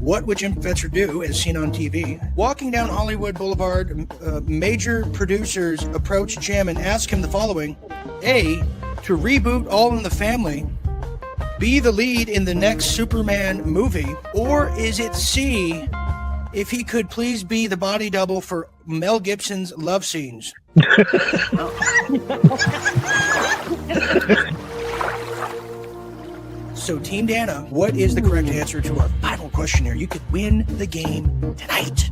What would Jim Fetzer do, as seen on TV? Walking down Hollywood Boulevard, major producers approach Jim and ask him the following. A, to reboot All in the Family. B, the lead in the next Superman movie. Or is it C, if he could please be the body double for Mel Gibson's love scenes? So, Team Dana, what is the correct answer to our final question here? You could win the game tonight.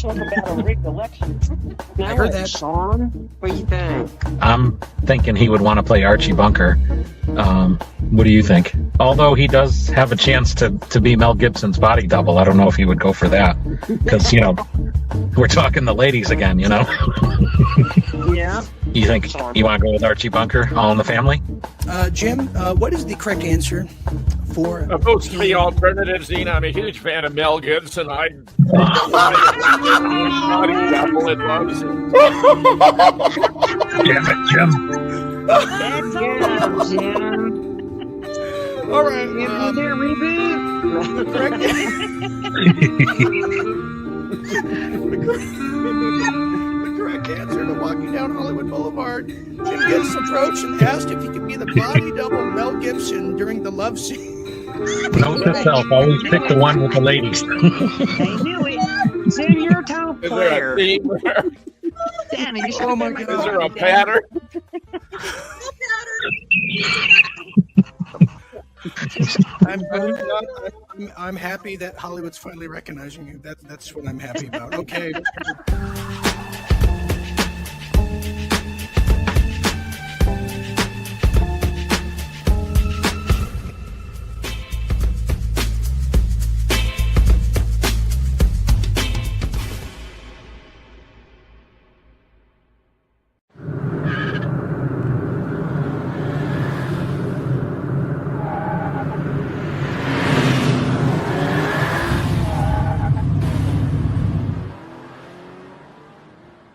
Talk about a rigged election. I heard that. Sean, what do you think? I'm thinking he would want to play Archie Bunker. What do you think? Although he does have a chance to be Mel Gibson's body double, I don't know if he would go for that. Because, we're talking the ladies again, Yeah. You think you want to go with Archie Bunker, All in the Family? Jim, what is the correct answer for... Of those three alternatives, Zena, I'm a huge fan of Mel Gibson. Damn it, Jim. Jim. All right. The correct answer to Walking Down Hollywood Boulevard. Jim gets approached and asked if he could be the body double Mel Gibson during the love scene. Note to self, always pick the one with the ladies. They knew it. Jim, you're a top Is player. there a theme there? Danny, you Oh my Is God. there a pattern? I'm happy that Hollywood's finally recognizing you. That's what I'm happy about. Okay.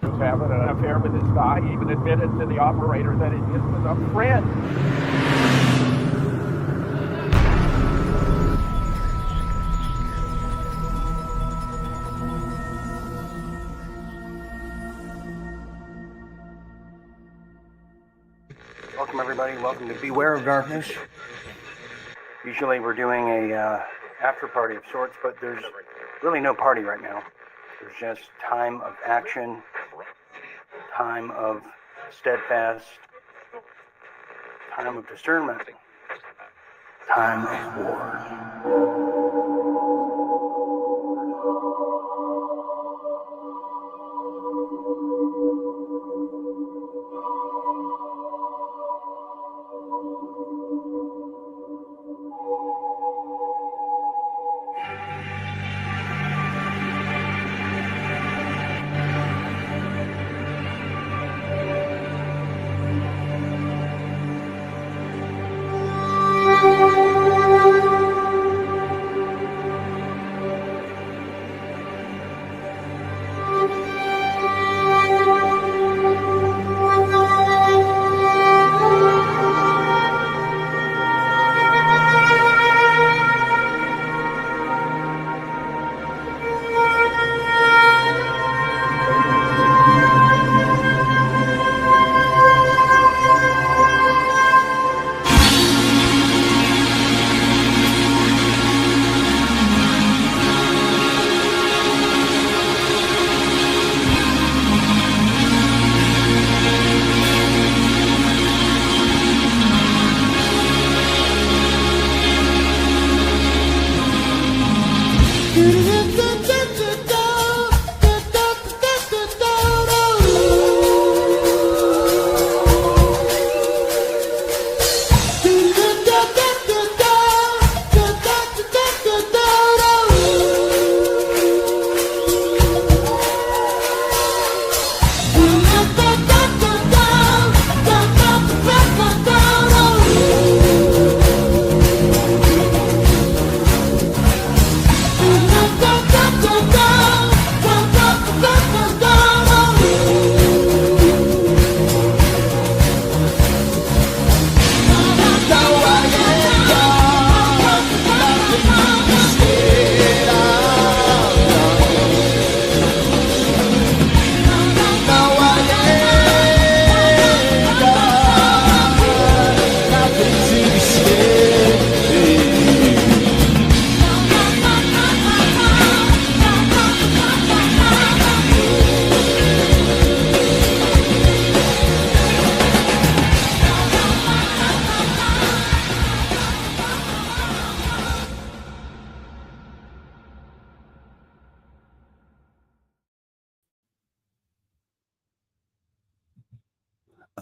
Having an affair with this guy, he even admitted to the operator that it just was a friend. Welcome everybody, welcome to Beware of Darkness. Usually we're doing a after party of sorts, but there's really no party right now. There's just time of action, time of steadfast, time of discernment, time of war.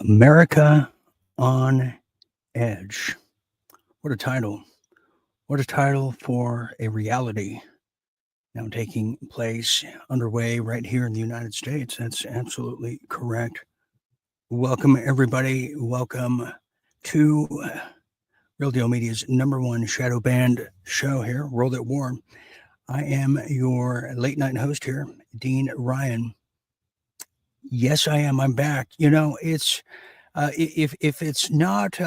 America on Edge. What a title. What a title for a reality now taking place underway right here in the United States. That's absolutely correct. Welcome, everybody. Welcome to Real Deal Media's #1 shadow banned show here, World at War. I am your late night host here, Dean Ryan. Yes, I am. I'm back. You know, it's if it's not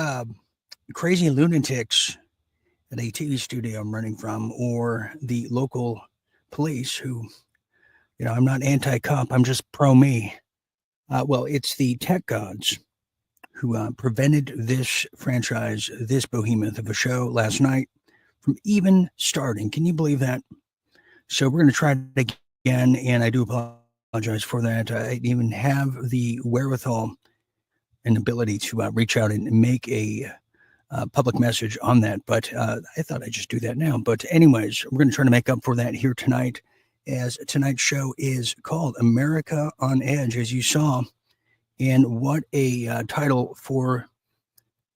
crazy lunatics at a TV studio I'm running from, or the local police who, you know, I'm not anti-cop. I'm just pro me. Well, it's the tech gods who prevented this franchise, this behemoth of a show last night from even starting. Can you believe that? So we're going to try it again, and I do apologize for that. I didn't even have the wherewithal and ability to reach out and make a public message on that, but I thought I'd just do that now. But anyways, we're going to try to make up for that here tonight, as tonight's show is called America on Edge, as you saw. And what a title for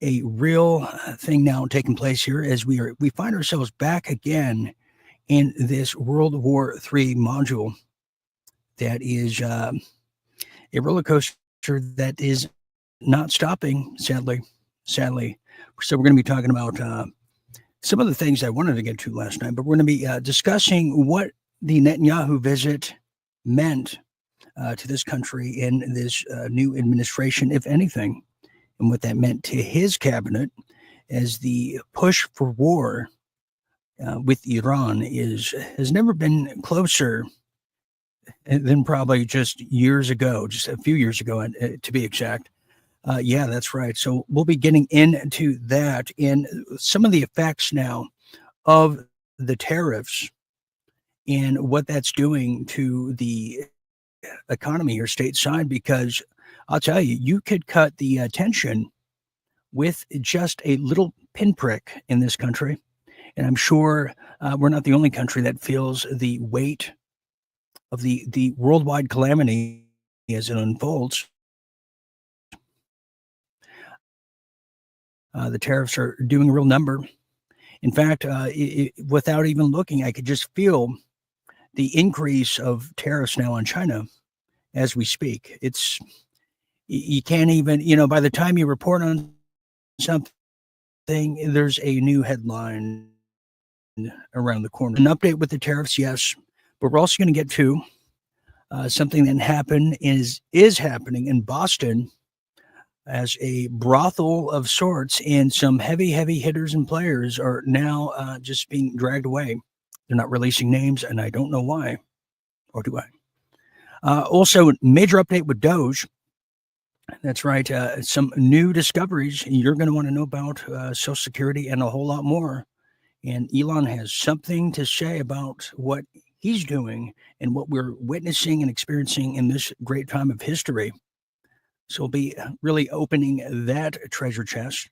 a real thing now taking place here, as we find ourselves back again in this World War III module that is a roller coaster that is not stopping, sadly. So we're going to be talking about some of the things I wanted to get to last night, but we're going to be discussing what the Netanyahu visit meant to this country in this new administration, if anything, and what that meant to his cabinet, as the push for war with Iran has never been closer than probably just years ago, just a few years ago, to be exact. Yeah, that's right. So we'll be getting into that and some of the effects now of the tariffs and what that's doing to the economy here stateside, because I'll tell you, you could cut the tension with just a little pinprick in this country. And I'm sure we're not the only country that feels the weight of the worldwide calamity as it unfolds. The tariffs are doing a real number. In fact, without even looking, I could just feel the increase of tariffs now on China as we speak. You can't even, by the time you report on something, there's a new headline around the corner. An update with the tariffs, yes, but we're also going to get to something that happened is happening in Boston as a brothel of sorts, and some heavy hitters and players are now just being dragged away. They're not releasing names, and I don't know why, or do I? Also, major update with Doge. That's right. Some new discoveries you're going to want to know about, Social Security and a whole lot more. And Elon has something to say about what he's doing and what we're witnessing and experiencing in this great time of history. So we'll be really opening that treasure chest.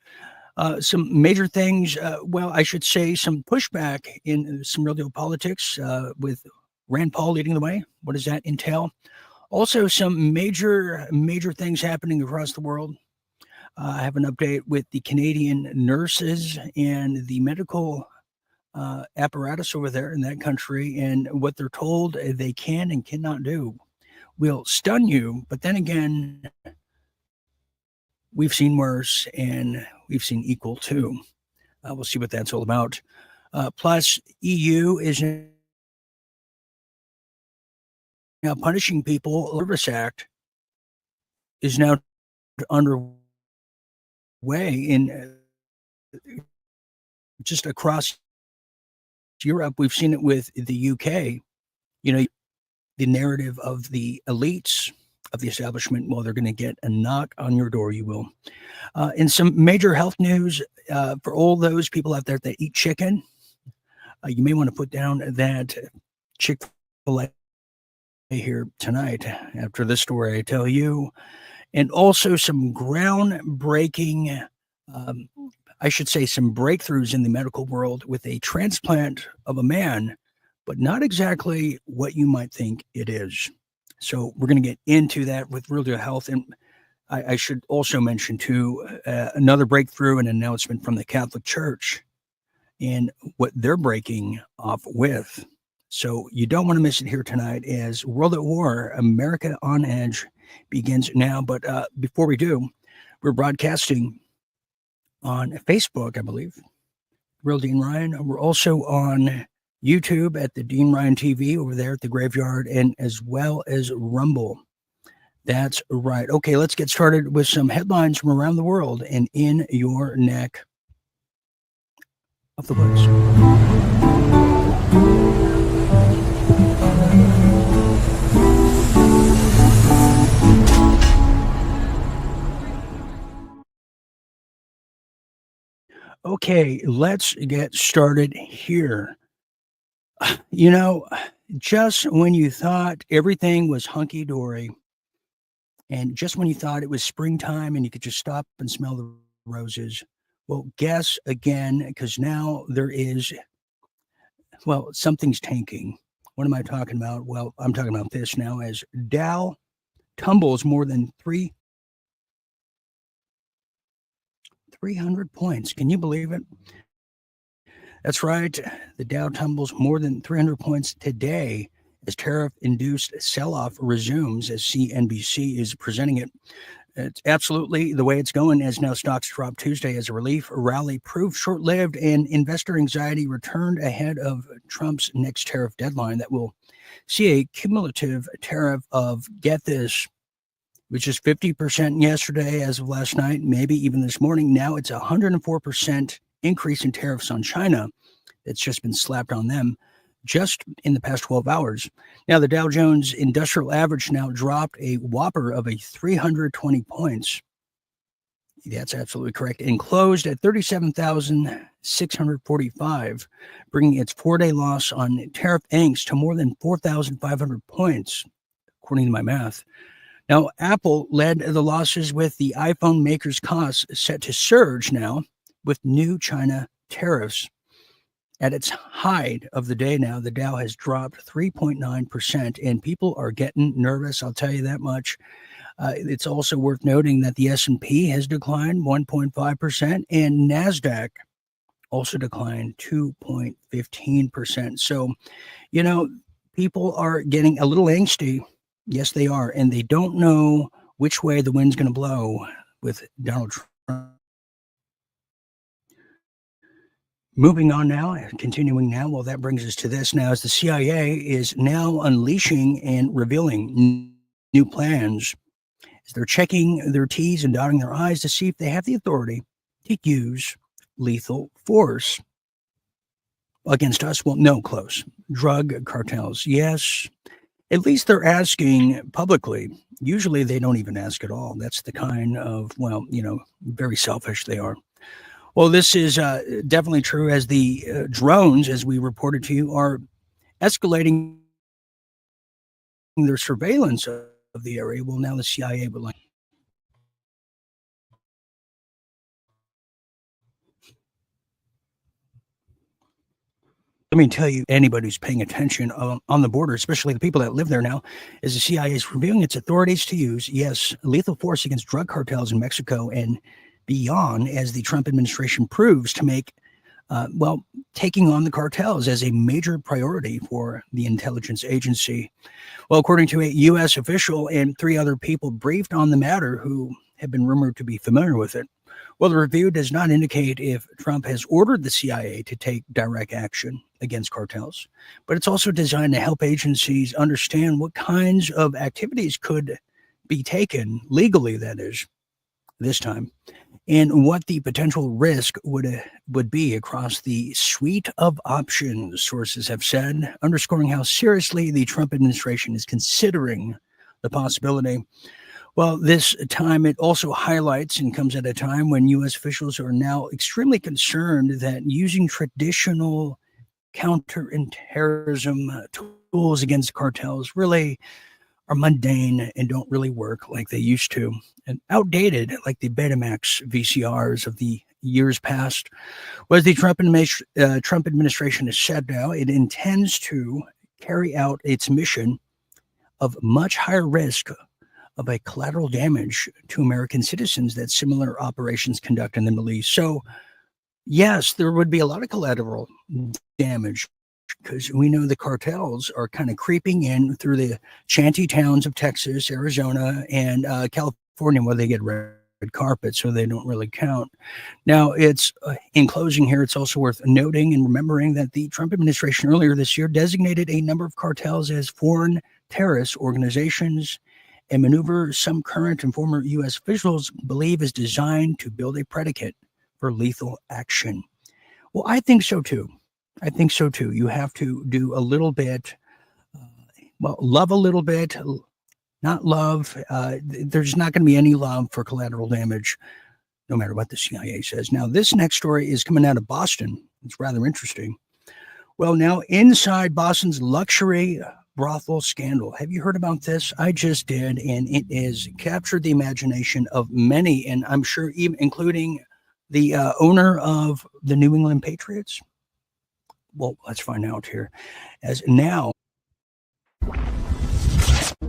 Some major things, I should say some pushback in some real deal politics with Rand Paul leading the way. What does that entail? Also, some major things happening across the world. I have an update with the Canadian nurses and the medical apparatus over there in that country, and what they're told they can and cannot do will stun you. But then again, we've seen worse, and we've seen equal too. We'll see what that's all about. Plus, EU is now punishing people. The Service Act is now underway in just across Europe. We've seen it with the UK. The narrative of the elites of the establishment, well, they're going to get a knock on your door, you will. And some major health news for all those people out there that eat chicken. You may want to put down that Chick-fil-A here tonight after this story I tell you. And also some groundbreaking, I should say some breakthroughs in the medical world with a transplant of a man, but not exactly what you might think it is. So we're going to get into that with Real Deal Health. And I should also mention, too, another breakthrough and announcement from the Catholic Church and what they're breaking off with. So you don't want to miss it here tonight as World at War, America on Edge begins now. But before we do, we're broadcasting on Facebook, I believe, Real Dean Ryan. We're also on YouTube at the Dean Ryan TV over there at the Graveyard, and as well as Rumble. That's right. Okay, let's get started with some headlines from around the world and in your neck of the woods. Okay, let's get started here. You know, just when you thought everything was hunky-dory, and just when you thought it was springtime and you could just stop and smell the roses, well, guess again, because now there is, well, something's tanking. What am I talking about? Well, I'm talking about this now as Dow tumbles more than 300 points. Can you believe it? That's right. The Dow tumbles more than 300 points today as tariff-induced sell-off resumes, as CNBC is presenting it. It's absolutely the way it's going, as now stocks dropped Tuesday as a relief rally proved short-lived and investor anxiety returned ahead of Trump's next tariff deadline that will see a cumulative tariff of, get this, which is 50% yesterday as of last night, maybe even this morning. Now it's 104% increase in tariffs on China that's just been slapped on them just in the past 12 hours. Now, the Dow Jones Industrial Average now dropped a whopper of 320 points. That's absolutely correct. And closed at 37,645, bringing its four-day loss on tariff angst to more than 4,500 points, according to my math. Now, Apple led the losses with the iPhone maker's costs set to surge now with new China tariffs. At its height of the day now, the Dow has dropped 3.9%, and people are getting nervous, I'll tell you that much. It's also worth noting that the S&P has declined 1.5%, and NASDAQ also declined 2.15%. So, you know, people are getting a little angsty. Yes, they are, and they don't know which way the wind's going to blow with Donald Trump. Moving on now, continuing now, well, that brings us to this now, as the CIA is now unleashing and revealing new plans as they're checking their T's and dotting their I's to see if they have the authority to use lethal force against us. Well, no, close. Drug cartels, yes. At least they're asking publicly. Usually they don't even ask at all. That's the kind of, well, you know, very selfish they are. Well, this is definitely true, as the drones, as we reported to you, are escalating their surveillance of the area. Well, now the CIA would like. Let me tell you, anybody who's paying attention on the border, especially the people that live there now, is the CIA is reviewing its authorities to use, yes, lethal force against drug cartels in Mexico and beyond, as the Trump administration proves to make, taking on the cartels as a major priority for the intelligence agency. Well, according to a U.S. official and three other people briefed on the matter who have been rumored to be familiar with it, well, the review does not indicate if Trump has ordered the CIA to take direct action against cartels, but it's also designed to help agencies understand what kinds of activities could be taken legally, that is, this time, and what the potential risk would be across the suite of options, sources have said, underscoring how seriously the Trump administration is considering the possibility. Well, this time it also highlights and comes at a time when U.S. officials are now extremely concerned that using traditional counter-terrorism tools against cartels really are mundane and don't really work like they used to, and outdated like the Betamax VCRs of the years past. As the Trump administration has said now, it intends to carry out its mission of much higher risk of a collateral damage to American citizens that similar operations conduct in the Middle East. So, yes, there would be a lot of collateral damage because we know the cartels are kind of creeping in through the shanty towns of Texas, Arizona, and California, where they get red carpet, so they don't really count. Now, it's in closing here, it's also worth noting and remembering that the Trump administration earlier this year designated a number of cartels as foreign terrorist organizations, a maneuver some current and former U.S. officials believe is designed to build a predicate for lethal action. Well, I think so too. You have to do a little bit, love a little bit, not love. There's not going to be any love for collateral damage, no matter what the CIA says. Now, this next story is coming out of Boston. It's rather interesting. Well, now, inside Boston's luxury brothel scandal. Have you heard about this? I just did, and it has captured the imagination of many, and I'm sure even including the owner of the New England Patriots. Well, let's find out here. As now,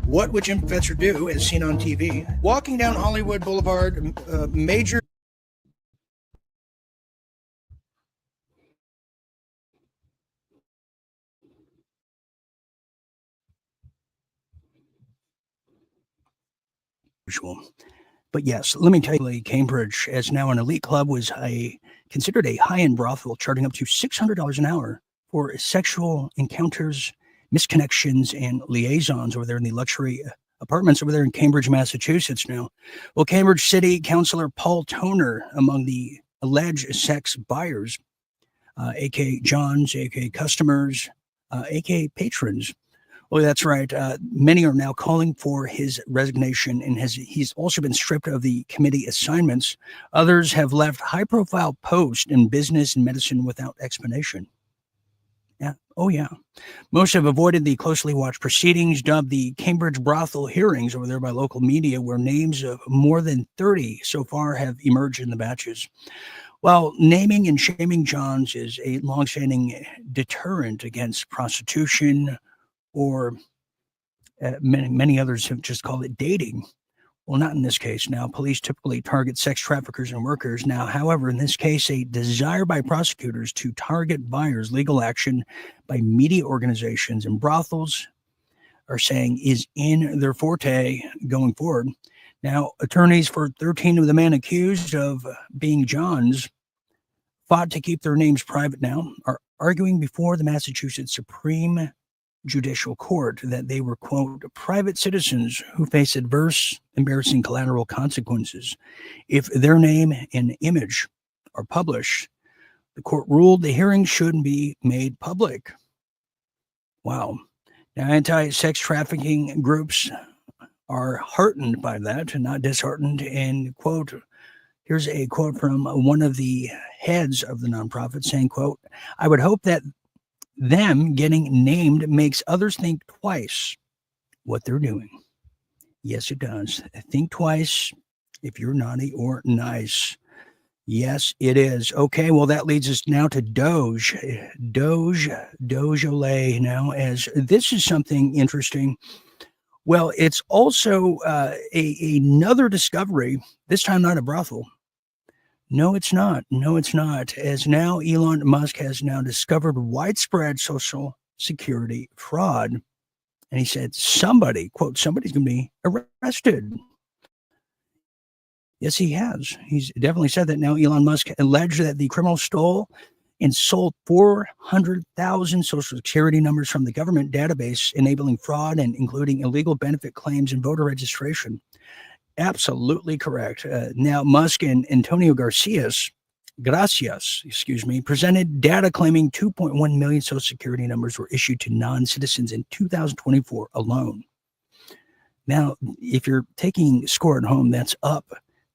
what would Jim Fetzer do, as seen on TV? Walking down Hollywood Boulevard, major usual. But yes, let me tell you, Cambridge, as now an elite club, was considered a high-end brothel, charging up to $600 an hour for sexual encounters, misconnections, and liaisons over there in the luxury apartments over there in Cambridge, Massachusetts now. Well, Cambridge City Councilor Paul Toner, among the alleged sex buyers, a.k.a. Johns, a.k.a. customers, a.k.a. patrons. Well, that's right. Many are now calling for his resignation, and he's also been stripped of the committee assignments. Others have left high-profile posts in business and medicine without explanation. Yeah. Oh, yeah. Most have avoided the closely watched proceedings, dubbed the Cambridge brothel hearings over there by local media, where names of more than 30 so far have emerged in the batches. While naming and shaming Johns is a longstanding deterrent against prostitution, or many others have just called it dating. Well, not in this case. Now, police typically target sex traffickers and workers. Now, however, in this case, a desire by prosecutors to target buyers, legal action by media organizations and brothels are saying is in their forte going forward. Now, attorneys for 13 of the men accused of being Johns fought to keep their names private now, are arguing before the Massachusetts Supreme Judicial Court that they were, quote, private citizens who face adverse, embarrassing collateral consequences if their name and image are published. The court ruled the hearing shouldn't be made public. Wow. Now, anti-sex trafficking groups are heartened by that and not disheartened. And, quote, here's a quote from one of the heads of the nonprofit saying, quote, I would hope that them getting named makes others think twice what they're doing. Yes, it does. Think twice if you're naughty or nice. Yes, it is. Okay, well, that leads us now to Doge Olay now, as this is something interesting. Well, it's also another discovery, this time not a brothel. No, it's not. As now Elon Musk has now discovered widespread social security fraud. And he said, somebody, quote, somebody's going to be arrested. Yes, he has. He's definitely said that. Now Elon Musk alleged that the criminal stole and sold 400,000 social security numbers from the government database, enabling fraud and including illegal benefit claims and voter registration. Absolutely correct. Now, Musk and Antonio Gracias, presented data claiming 2.1 million social security numbers were issued to non-citizens in 2024 alone. Now, if you're taking score at home, that's up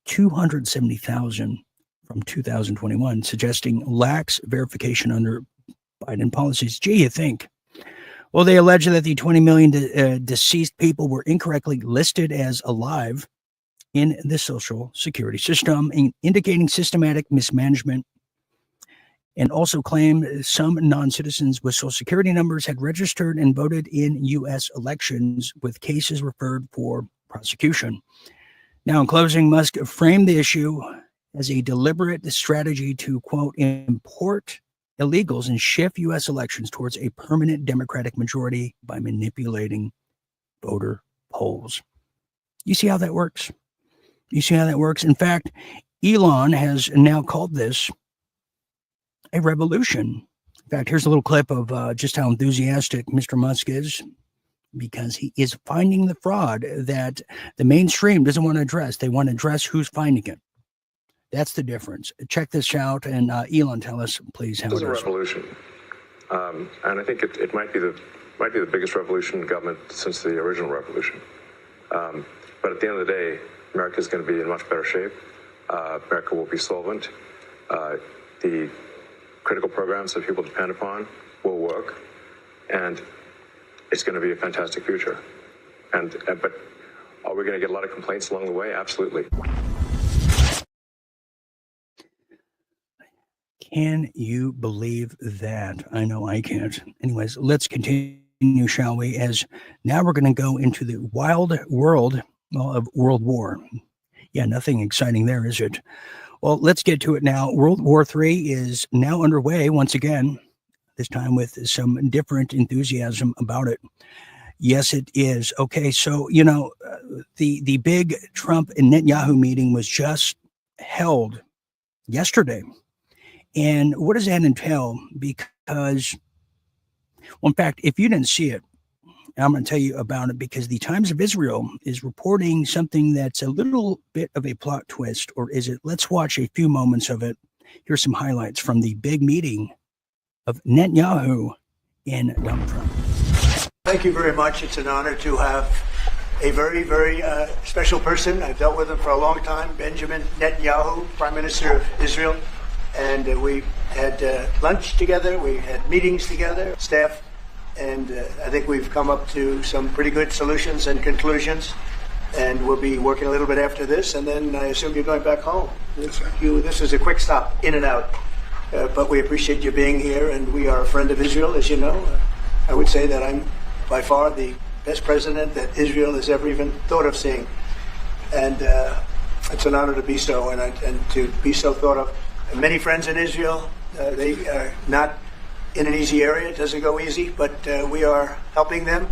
270,000 from 2021, suggesting lax verification under Biden policies. Gee, you think? Well, they allege that the 20 million deceased people were incorrectly listed as alive in the social security system, indicating systematic mismanagement, and also claimed some non-citizens with social security numbers had registered and voted in U.S. elections, with cases referred for prosecution. Now, in closing, Musk framed the issue as a deliberate strategy to, quote, import illegals and shift U.S. elections towards a permanent Democratic majority by manipulating voter polls. You see how that works? You see how that works? In fact, Elon has now called this a revolution. In fact, here's a little clip of just how enthusiastic Mr. Musk is, because he is finding the fraud that the mainstream doesn't want to address. They want to address who's finding it. That's the difference. Check this out, and Elon, tell us, please, how it is. It's a revolution, and I think it might be the biggest revolution in government since the original revolution. But at the end of the day, America is going to be in much better shape. America will be solvent. The critical programs that people depend upon will work, and it's going to be a fantastic future. But are we going to get a lot of complaints along the way? Absolutely. Can you believe that? I know I can't. Anyways, let's continue, shall we? As now we're going to go into the wild world of World War. Yeah, nothing exciting there, is it? Well, let's get to it now. World War III is now underway once again, this time with some different enthusiasm about it. Yes, it is. Okay, so, the big Trump and Netanyahu meeting was just held yesterday. And what does that entail? Because, well, in fact, if you didn't see it, I'm going to tell you about it, because the Times of Israel is reporting something that's a little bit of a plot twist, or is it? Let's watch a few moments of it. Here's some highlights from the big meeting of Netanyahu and Donald Trump. Thank you very much. It's an honor to have a very, very special person. I've dealt with him for a long time, Benjamin Netanyahu, Prime Minister of Israel. And we had lunch together, we had meetings together, staff, and I think we've come up to some pretty good solutions and conclusions. And we'll be working a little bit after this, and then I assume you're going back home. This is a quick stop, in and out. But we appreciate you being here, and we are a friend of Israel, as you know. I would say that I'm by far the best president that Israel has ever even thought of seeing. And it's an honor to be so, and to be so thought of. Many friends in Israel. They are not in an easy area. It doesn't go easy, but we are helping them.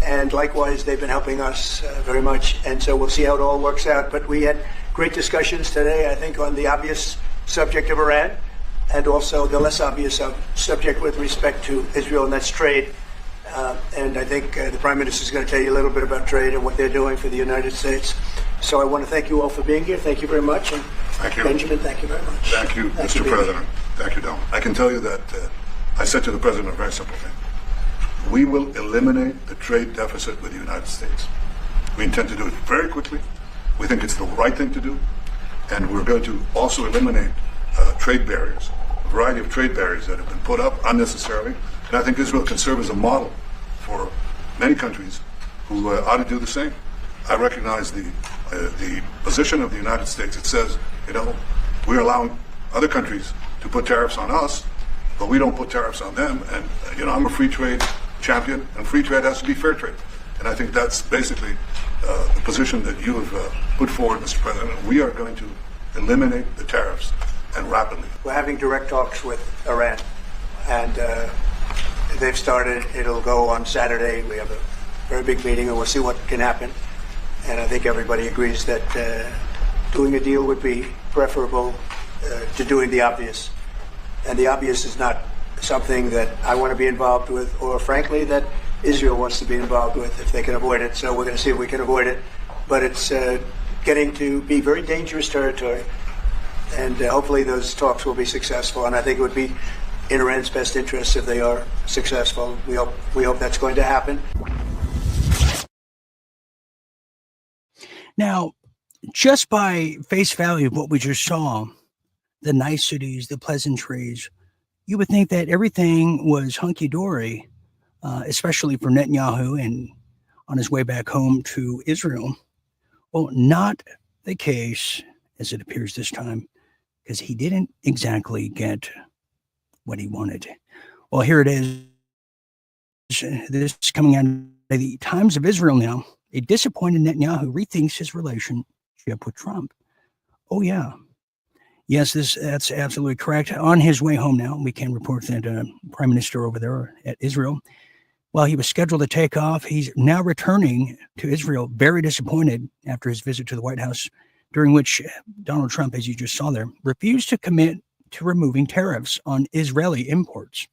And likewise, they've been helping us very much. And so we'll see how it all works out. But we had great discussions today, I think, on the obvious subject of Iran, and also the less obvious subject with respect to Israel, and that's trade. And I think the Prime Minister is going to tell you a little bit about trade and what they're doing for the United States. So I want to thank you all for being here. Thank you very much. And thank you. Benjamin, thank you very much. Thank you, Mr. President. Thank you, Don. I can tell you that I said to the President a very simple thing. We will eliminate the trade deficit with the United States. We intend to do it very quickly. We think it's the right thing to do. And we're going to also eliminate trade barriers, a variety of trade barriers that have been put up unnecessarily. And I think Israel can serve as a model for many countries who ought to do the same. I recognize the position of the United States. It says, we're allowing other countries to put tariffs on us, but we don't put tariffs on them. And, I'm a free trade champion, and free trade has to be fair trade. And I think that's basically the position that you have put forward, Mr. President. We are going to eliminate the tariffs, and rapidly. We're having direct talks with Iran, and they've started. It'll go on Saturday. We have a very big meeting, and we'll see what can happen. And I think everybody agrees that doing a deal would be preferable to doing the obvious. And the obvious is not something that I want to be involved with, or frankly, that Israel wants to be involved with if they can avoid it. So we're going to see if we can avoid it. But it's getting to be very dangerous territory. And hopefully those talks will be successful. And I think it would be in Iran's best interest if they are successful. We hope that's going to happen. Now, just by face value of what we just saw, the niceties, the pleasantries, you would think that everything was hunky-dory, especially for Netanyahu and on his way back home to Israel. Well, not the case as it appears this time, because he didn't exactly get what he wanted. Well, here it is. This is coming out of the Times of Israel now. A disappointed Netanyahu rethinks his relationship with Trump. Oh, yeah. Yes, that's absolutely correct. On his way home now, we can report that Prime Minister over there at Israel, while he was scheduled to take off, he's now returning to Israel, very disappointed after his visit to the White House, during which Donald Trump, as you just saw there, refused to commit to removing tariffs on Israeli imports,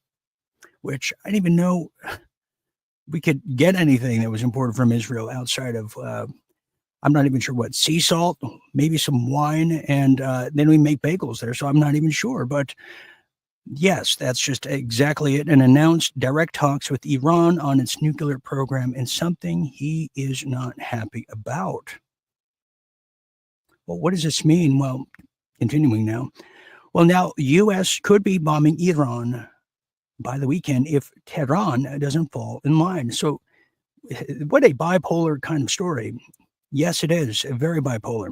which I didn't even know we could get anything that was imported from Israel outside of, I'm not even sure what, sea salt, maybe some wine, and then we make bagels there, so I'm not even sure. But yes, that's just exactly it. And announced direct talks with Iran on its nuclear program, and something he is not happy about. Well, what does this mean? Well, continuing now. Well, now U.S. could be bombing Iran by the weekend if Tehran doesn't fall in line. So what a bipolar kind of story. Yes, it is very bipolar.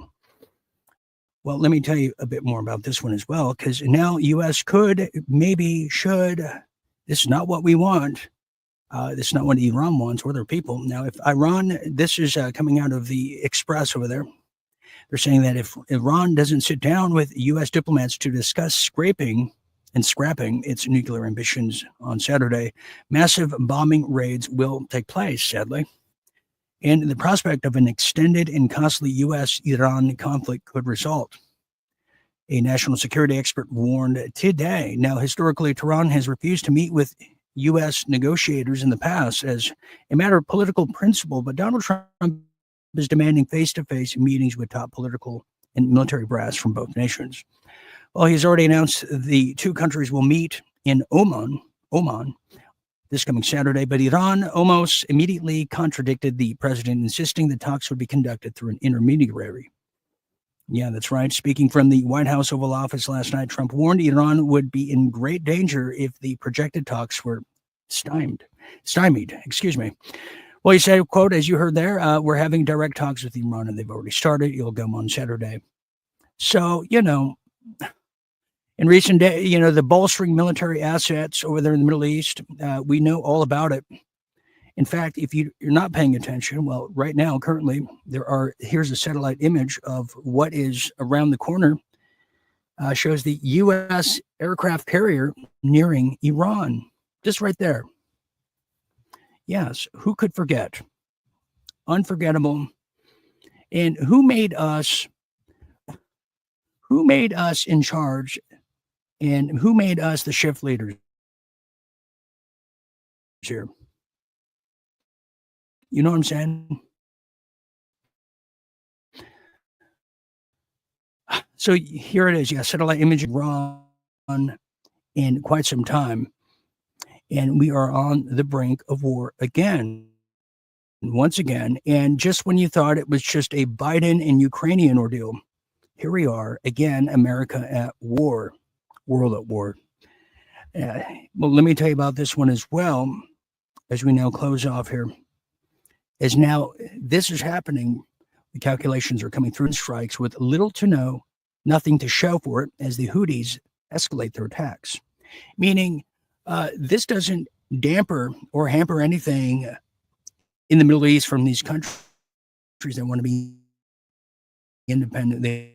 Well, let me tell you a bit more about this one as well, because now U.S. could, maybe should. This is not what we want. This is not what Iran wants or their people. Now, if Iran, this is coming out of the Express over there. They're saying that if Iran doesn't sit down with U.S. diplomats to discuss scrapping its nuclear ambitions on Saturday, massive bombing raids will take place, sadly. And the prospect of an extended and costly U.S.-Iran conflict could result. A national security expert warned today. Now, historically, Tehran has refused to meet with U.S. negotiators in the past as a matter of political principle, but Donald Trump is demanding face-to-face meetings with top political and military brass from both nations. Well, he's already announced the two countries will meet in Oman, this coming Saturday, but Iran almost immediately contradicted the president, insisting the talks would be conducted through an intermediary. Yeah, that's right. Speaking from the White House Oval Office last night, Trump warned Iran would be in great danger if the projected talks were stymied. Well, he said, quote, as you heard there, we're having direct talks with Iran, and they've already started. You'll go on Saturday. So, in recent days, the bolstering military assets over there in the Middle East, we know all about it. In fact, if you're not paying attention, well, right now, currently, here's a satellite image of what is around the corner, shows the U.S. aircraft carrier nearing Iran, just right there. Yes, who could forget? Unforgettable. And who made us in charge, and who made us the shift leaders here? You know what I'm saying? So here it is. Yeah, satellite image run in quite some time. And we are on the brink of war again. Once again. And just when you thought it was just a Biden and Ukrainian ordeal, here we are again, America at war, world at war. Well, let me tell you about this one as well, as we now close off here. As now this is happening, the calculations are coming through in strikes with little to nothing to show for it as the Houthis escalate their attacks. Meaning this doesn't damper or hamper anything in the Middle East from these countries that want to be independent. They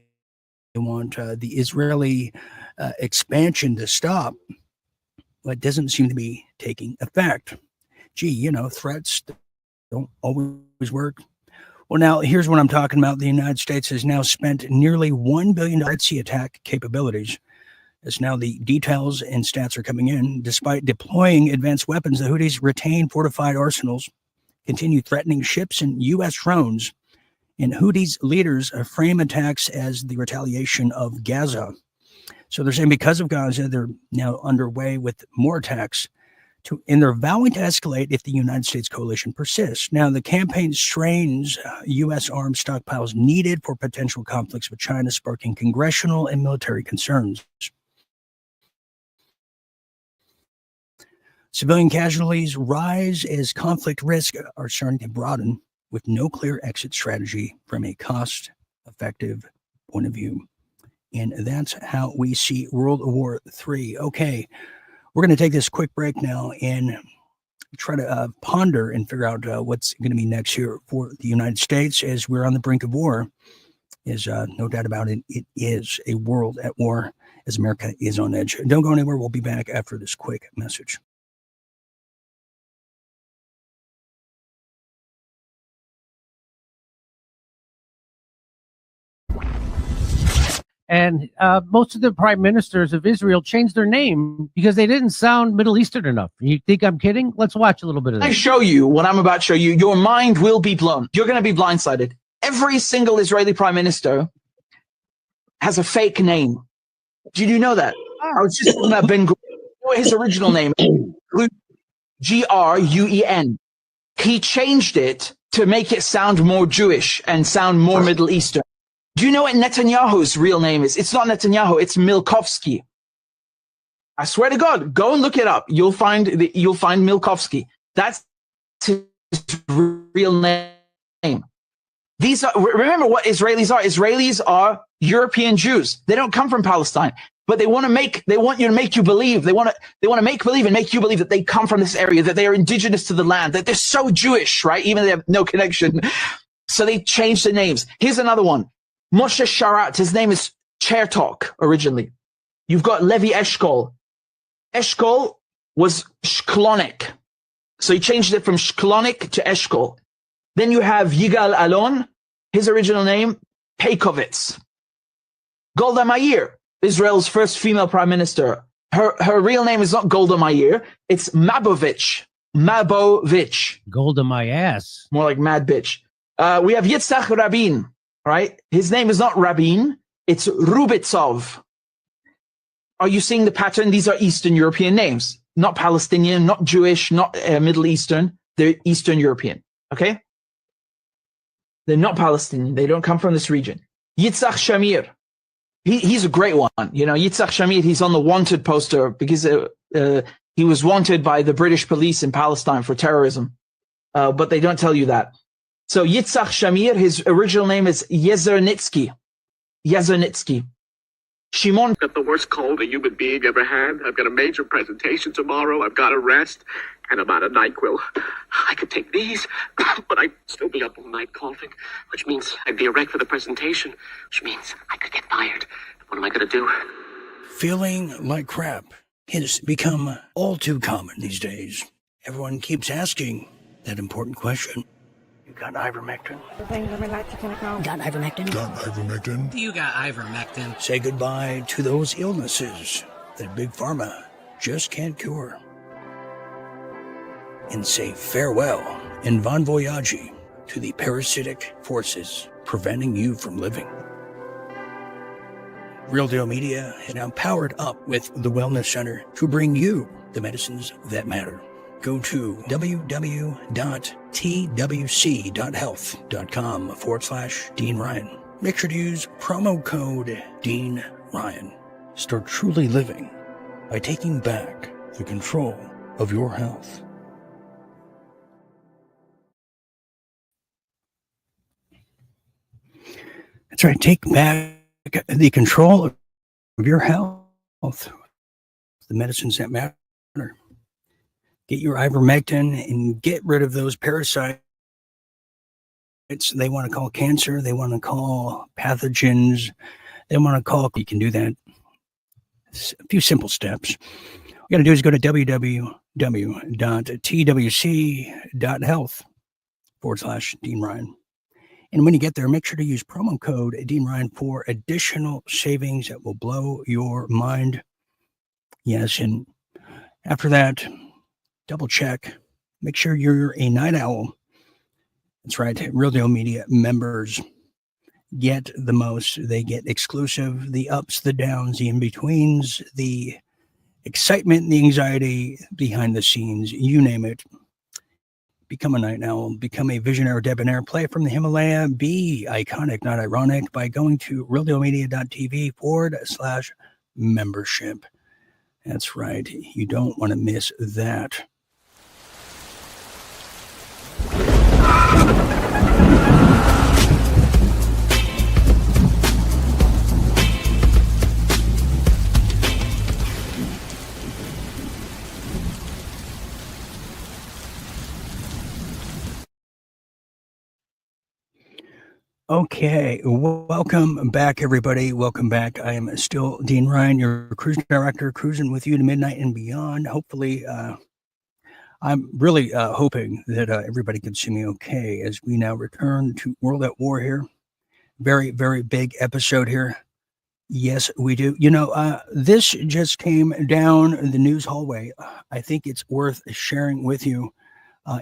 want the Israeli expansion to stop, but it doesn't seem to be taking effect. Gee, threats don't always work. Well, now here's what I'm talking about. The United States has now spent nearly $1 billion Red Sea attack capabilities. As now the details and stats are coming in. Despite deploying advanced weapons, the Houthis retain fortified arsenals, continue threatening ships and U.S. drones, and Houthis leaders frame attacks as the retaliation of Gaza. So they're saying because of Gaza, they're now underway with more attacks, and they're vowing to escalate if the United States coalition persists. Now, the campaign strains U.S. arms stockpiles needed for potential conflicts with China, sparking congressional and military concerns. Civilian casualties rise as conflict risks are starting to broaden with no clear exit strategy from a cost-effective point of view. And that's how we see World War III. Okay, we're going to take this quick break now, and try to ponder and figure out what's going to be next here for the United States as we're on the brink of war. Is no doubt about it. It is a world at war as America is on edge. Don't go anywhere. We'll be back after this quick message. And most of the prime ministers of Israel changed their name because they didn't sound Middle Eastern enough. You think I'm kidding? Let's watch a little bit of I this. show you what I'm about to show you, your mind will be blown. You're going to be blindsided. Every single Israeli prime minister has a fake name. Did you know that? I was just talking about Ben Gurion. You know what his original name is? Gruen. He changed it to make it sound more Jewish and sound more Middle Eastern. Do you know what Netanyahu's real name is? It's not Netanyahu, it's Milkovsky. I swear to God, go and look it up. You'll find Milkovsky. That's his real name. These are, remember what Israelis are. Israelis are European Jews. They don't come from Palestine, but they want you to make you believe. They want to make believe and make you believe that they come from this area, that they are indigenous to the land, that they're so Jewish, right? Even though they have no connection. So they changed the names. Here's another one. Moshe Sharat, his name is Chertok originally. You've got Levi Eshkol. Eshkol was Shklonik. So he changed it from Shklonik to Eshkol. Then you have Yigal Alon, his original name, Peikovitz. Golda Meir, Israel's first female prime minister. Her real name is not Golda Meir, it's Mabovich. Mabovich. Golda my ass. More like mad bitch. We have Yitzhak Rabin. Right? His name is not Rabin, it's Rubitsov. Are you seeing the pattern? These are Eastern European names, not Palestinian, not Jewish, not Middle Eastern. They're Eastern European. Okay? They're not Palestinian. They don't come from this region. Yitzhak Shamir. He's a great one. You know, Yitzhak Shamir, he's on the wanted poster because he was wanted by the British police in Palestine for terrorism. But they don't tell you that. So Yitzhak Shamir, his original name is Yezernitsky. Yezernitsky. Shimon. I've got the worst cold a human being ever had. I've got a major presentation tomorrow. I've got to rest. And I'm out of NyQuil. I could take these, but I'd still be up all night coughing, which means I'd be a wreck for the presentation, which means I could get fired. What am I going to do? Feeling like crap has become all too common these days. Everyone keeps asking that important question. You got ivermectin? Got ivermectin? Got ivermectin? You got ivermectin. Say goodbye to those illnesses that Big Pharma just can't cure. And say farewell and bon voyage to the parasitic forces preventing you from living. Real Deal Media is now powered up with the Wellness Center to bring you the medicines that matter. Go to www.twc.health.com/Dean Ryan. Make sure to use promo code Dean Ryan. Start truly living by taking back the control of your health. That's right. Take back the control of your health. The medicines that matter. Get your ivermectin and get rid of those parasites they want to call cancer. They want to call pathogens. They want to call. You can do that. It's a few simple steps. All you got to do is go to www.twc.health/Dean Ryan. And when you get there, make sure to use promo code Dean Ryan for additional savings that will blow your mind. Yes, and after that, double check. Make sure you're a night owl. That's right. Real Deal Media members get the most. They get exclusive, the ups, the downs, the in-betweens, the excitement, the anxiety behind the scenes, you name it. Become a night owl, become a visionary debonair, play from the Himalaya, be iconic, not ironic, by going to realdealmedia.tv/membership. That's right. You don't want to miss that. Okay, welcome back, everybody. Welcome back. I am still Dean Ryan, your cruise director, cruising with you to midnight and beyond. Hopefully, I'm really hoping that everybody can see me okay as we now return to World at War here. Very, very big episode here. Yes, we do. This just came down the news hallway. I think it's worth sharing with you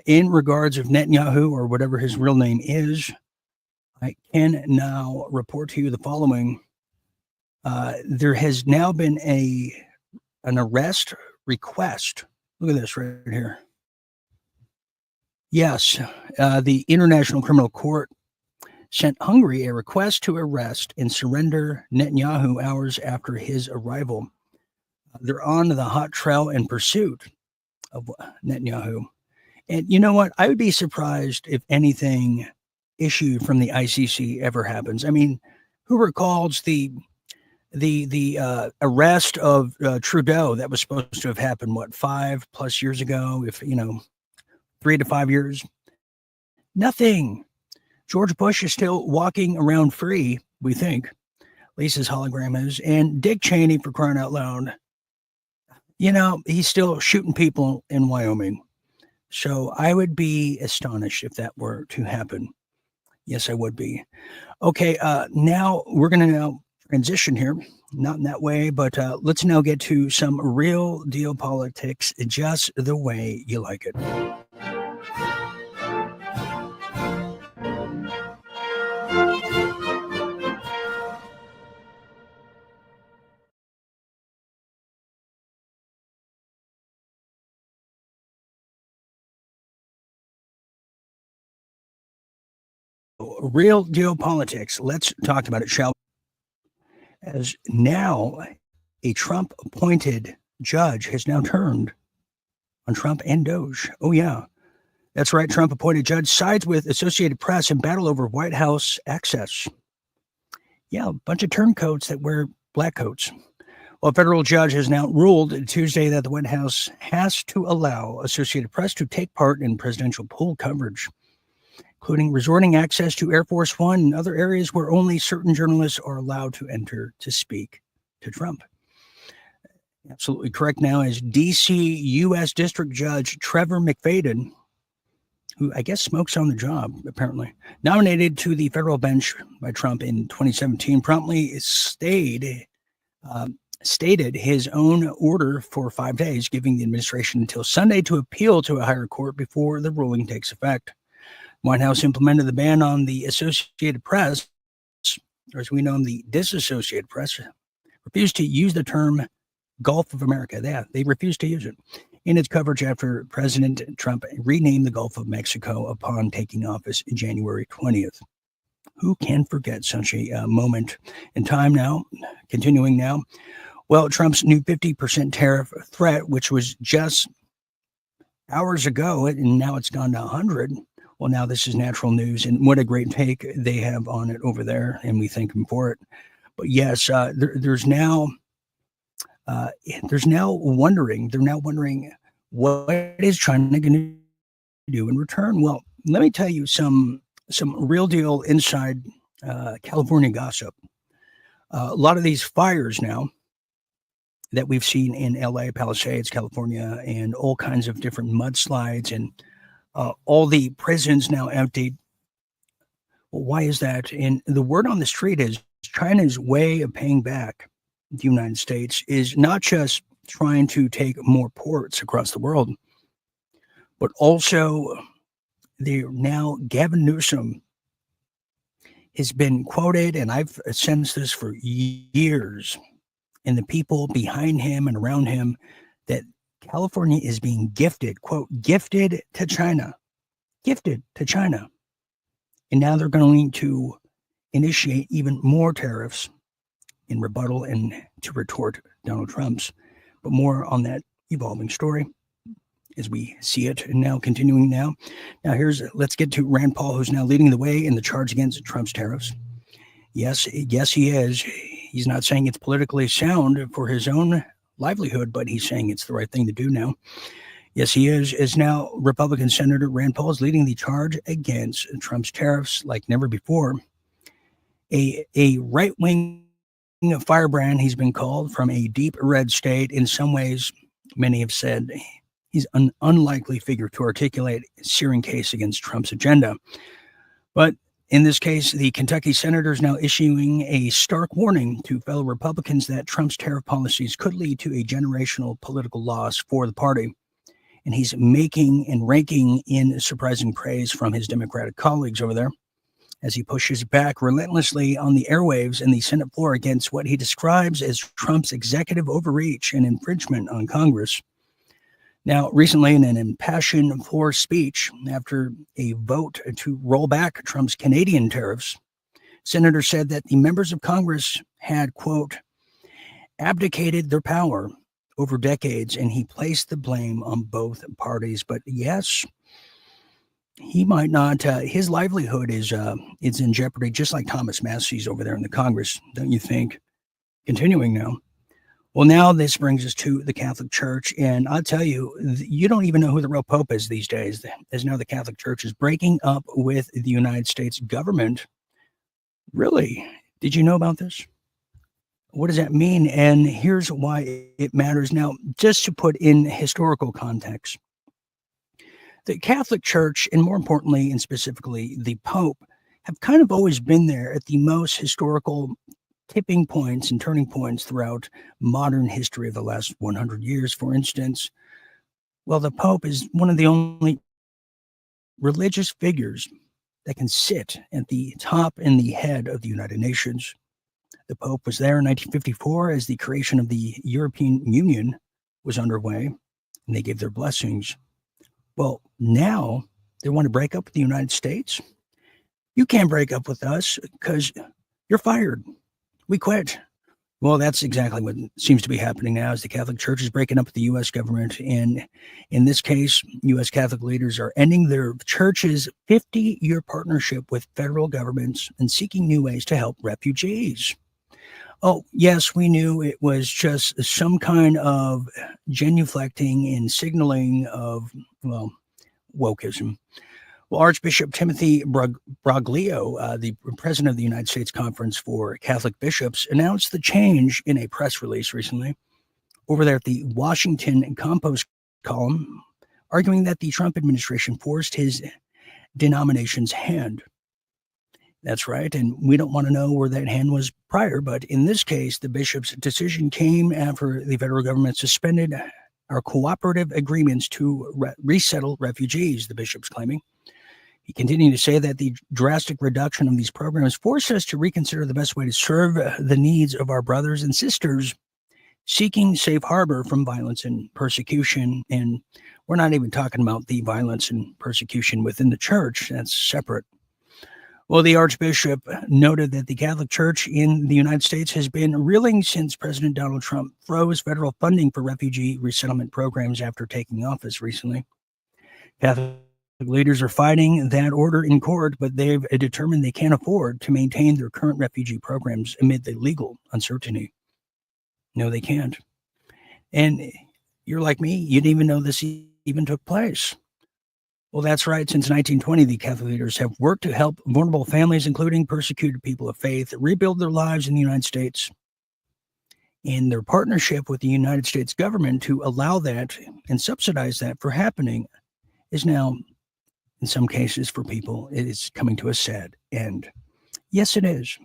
in regards of Netanyahu, or whatever his real name is. I can now report to you the following. There has now been an arrest request. Look at this right here. Yes, the International Criminal Court sent Hungary a request to arrest and surrender Netanyahu hours after his arrival. They're on the hot trail in pursuit of Netanyahu. And you know what? I would be surprised if anything issued from the ICC ever happens. I mean, who recalls the arrest of Trudeau that was supposed to have happened, 5+ years ago, 3 to 5 years? Nothing. George Bush is still walking around free, we think. At least his hologram is. And Dick Cheney, for crying out loud, he's still shooting people in Wyoming. So I would be astonished if that were to happen. Yes, I would be. Okay, now we're going to now transition here. Not in that way, but let's now get to some real deal politics, just the way you like it. Real deal politics. Let's talk about it, shall we? As now a Trump-appointed judge has now turned on Trump and Doge. Oh, yeah. That's right. Trump-appointed judge sides with Associated Press in battle over White House access. Yeah, a bunch of turncoats that wear black coats. Well, a federal judge has now ruled Tuesday that the White House has to allow Associated Press to take part in presidential poll coverage, including resorting access to Air Force One and other areas where only certain journalists are allowed to enter to speak to Trump. Absolutely correct. Now is D.C. U.S. District Judge Trevor McFadden, who I guess smokes on the job, apparently, nominated to the federal bench by Trump in 2017, promptly stated his own order for 5 days, giving the administration until Sunday to appeal to a higher court before the ruling takes effect. White House implemented the ban on the Associated Press, or as we know them, the Disassociated Press, refused to use the term Gulf of America. They refused to use it in its coverage after President Trump renamed the Gulf of Mexico upon taking office January 20th. Who can forget such a moment in time now? Continuing now. Well, Trump's new 50% tariff threat, which was just hours ago, and now it's gone to 100. Well, now this is natural news, and what a great take they have on it over there, and we thank them for it. But yes, there's now wondering what is China going to do in return. Well, let me tell you some real deal inside California gossip. A lot of these fires now that we've seen in LA, Palisades, California, and all kinds of different mudslides, and all the prisons now emptied. Well, why is that? And the word on the street is China's way of paying back the United States is not just trying to take more ports across the world, but also Gavin Newsom has been quoted, and I've sensed this for years, and the people behind him and around him, that California is being gifted, quote, gifted to China. And now they're going to initiate even more tariffs in rebuttal and to retort Donald Trump's. But more on that evolving story as we see it. And now continuing now. Let's get to Rand Paul, who's now leading the way in the charge against Trump's tariffs. Yes, he is. He's not saying it's politically sound for his own livelihood, but he's saying it's the right thing to do now. Yes, he is. As now Republican Senator Rand Paul is leading the charge against Trump's tariffs like never before. A right-wing firebrand, he's been called, from a deep red state. In some ways, many have said he's an unlikely figure to articulate a searing case against Trump's agenda. But in this case, the Kentucky senator is now issuing a stark warning to fellow Republicans that Trump's tariff policies could lead to a generational political loss for the party. And he's making and raking in surprising praise from his Democratic colleagues over there as he pushes back relentlessly on the airwaves and the Senate floor against what he describes as Trump's executive overreach and infringement on Congress. Now, recently, in an impassioned floor speech after a vote to roll back Trump's Canadian tariffs, Senator said that the members of Congress had, quote, abdicated their power over decades, and he placed the blame on both parties. But yes, he might not. His livelihood is in jeopardy, just like Thomas Massey's over there in the Congress, don't you think? Continuing now. Well, now this brings us to the Catholic Church, and I'll tell you, you don't even know who the real Pope is these days, as now the Catholic Church is breaking up with the United States government. Really? Did you know about this? What does that mean? And here's why it matters. Now, just to put in historical context, the Catholic Church, and more importantly and specifically the Pope, have kind of always been there at the most historical tipping points and turning points throughout modern history of the last 100 years. For instance, well, the Pope is one of the only religious figures that can sit at the top and the head of the United Nations. The Pope was there in 1954 as the creation of the European Union was underway, and they gave their blessings. Well, now they want to break up with the United States. You can't break up with us because you're fired. We quit. Well, that's exactly what seems to be happening now, is the Catholic Church is breaking up with the U.S. government. And in this case, U.S. Catholic leaders are ending their church's 50-year partnership with federal governments and seeking new ways to help refugees. Oh, yes, we knew it was just some kind of genuflecting and signaling of, well, wokeism. Well, Archbishop Timothy Broglio, the president of the United States Conference for Catholic Bishops, announced the change in a press release recently over there at the Washington Compost column, arguing that the Trump administration forced his denomination's hand. That's right, and we don't want to know where that hand was prior, but in this case, the bishop's decision came after the federal government suspended our cooperative agreements to resettle refugees, the bishop's claiming. He continued to say that the drastic reduction of these programs forced us to reconsider the best way to serve the needs of our brothers and sisters seeking safe harbor from violence and persecution. And we're not even talking about the violence and persecution within the church. That's separate. Well, the Archbishop noted that the Catholic Church in the United States has been reeling since President Donald Trump froze federal funding for refugee resettlement programs after taking office recently. Catholic leaders are fighting that order in court, but they've determined they can't afford to maintain their current refugee programs amid the legal uncertainty. No, they can't. And you're like me, you didn't even know this even took place. Well, that's right. Since 1920, the Catholic leaders have worked to help vulnerable families, including persecuted people of faith, rebuild their lives in the United States. And their partnership with the United States government to allow that and subsidize that for happening is now, in some cases for people, it is coming to a sad end. Yes, it is.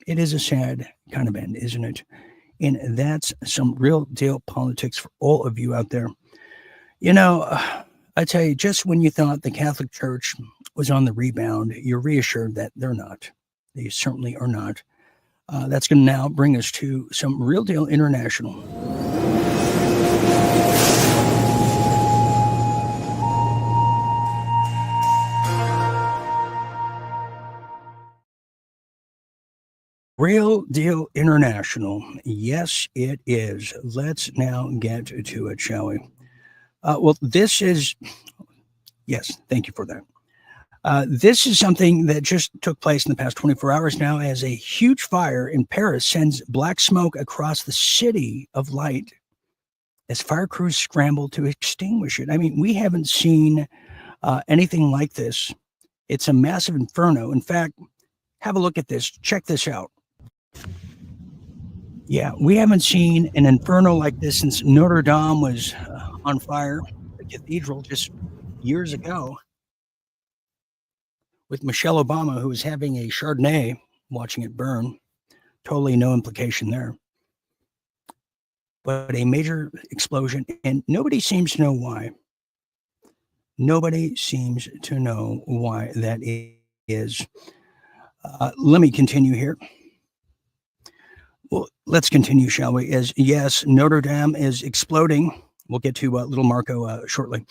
It is a sad kind of end, isn't it? And that's some real deal politics for all of you out there. You know, I tell you, just when you thought the Catholic Church was on the rebound, you're reassured that they're not. They certainly are not. That's going to now bring us to some real deal international. Real Deal International. Yes, it is. Let's now get to it, shall we? Well, this is, yes, thank you for that. This is something that just took place in the past 24 hours now, as a huge fire in Paris sends black smoke across the city of light as fire crews scramble to extinguish it. I mean, we haven't seen anything like this. It's a massive inferno. In fact, Have a look at this. Check this out. Yeah, we haven't seen an inferno like this since Notre Dame was on fire, the cathedral, just years ago, with Michelle Obama, who was having a Chardonnay, watching it burn. Totally no implication there. But a major explosion, and nobody seems to know why. Nobody seems to know why that is. Let me continue here. Well, let's continue, shall we? As yes, Notre Dame is exploding. We'll get to little Marco shortly,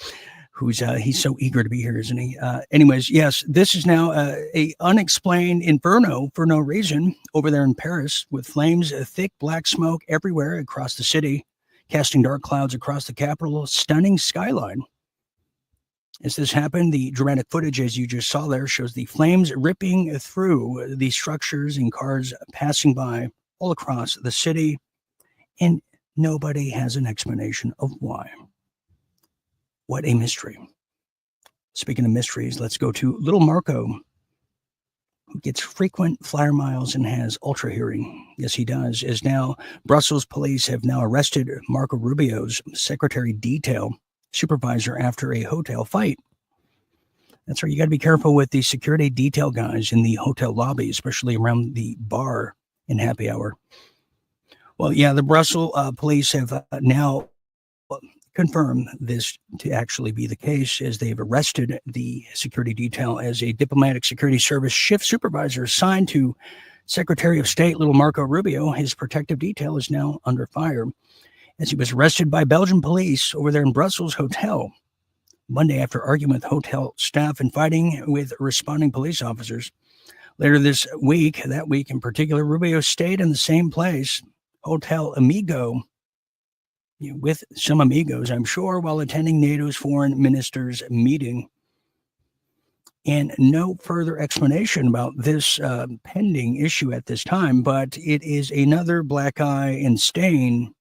who's he's so eager to be here, isn't he? Anyways, yes, this is now a unexplained inferno for no reason over there in Paris, with flames, thick black smoke everywhere across the city, casting dark clouds across the capital, stunning skyline. As this happened, the dramatic footage, as you just saw there, shows the flames ripping through the structures and cars passing by all across the city, and nobody has an explanation of why. What a mystery. Speaking of mysteries, let's go to little Marco, who gets frequent flyer miles and has ultra hearing. Yes, he does. As now, Brussels police have now arrested Marco Rubio's secretary detail supervisor after a hotel fight. That's right. You got to be careful with the security detail guys in the hotel lobby, especially around the bar in happy hour. Well, yeah, the Brussels police have now confirmed this to actually be the case, as they've arrested the security detail as a diplomatic security service shift supervisor assigned to Secretary of State little Marco Rubio. His protective detail is now under fire, as he was arrested by Belgian police over there in Brussels hotel Monday after arguing with hotel staff and fighting with responding police officers. Later that week in particular, Rubio stayed in the same place, Hotel Amigo, with some amigos, I'm sure, while attending NATO's foreign ministers meeting. And no further explanation about this pending issue at this time, but it is another black eye and stain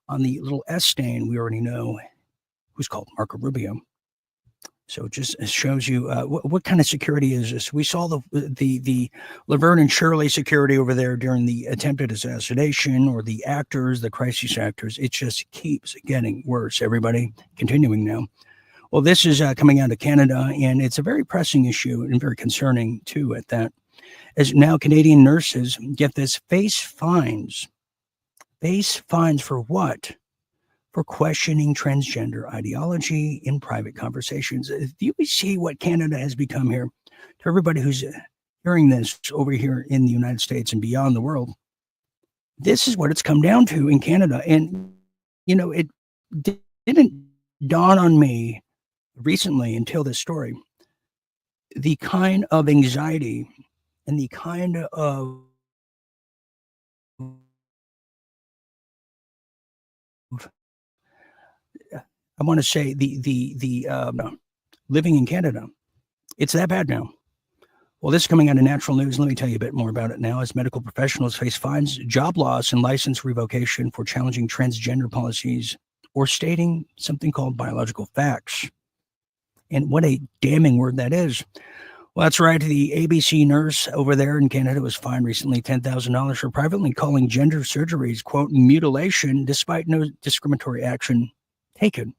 on the little S stain we already know, who's called Marco Rubio. So it just shows you what kind of security is this. We saw the Laverne and Shirley security over there during the attempted assassination, or the actors, the crisis actors. It just keeps getting worse, everybody. Continuing now. Well, this is coming out of Canada, and it's a very pressing issue and very concerning, too, at that. As now Canadian nurses get this, face fines. Face fines for what? For questioning transgender ideology in private conversations. Do you see what Canada has become here? To everybody who's hearing this over here in the United States and beyond the world, this is what it's come down to in Canada. And, it didn't dawn on me recently until this story, the kind of anxiety and the kind of I want to say the living in Canada. It's that bad now. Well, this is coming out of Natural News. Let me tell you a bit more about it now. As medical professionals face fines, job loss, and license revocation for challenging transgender policies or stating something called biological facts. And what a damning word that is. Well, that's right. The ABC nurse over there in Canada was fined recently $10,000 for privately calling gender surgeries, quote, mutilation, despite no discriminatory action taken.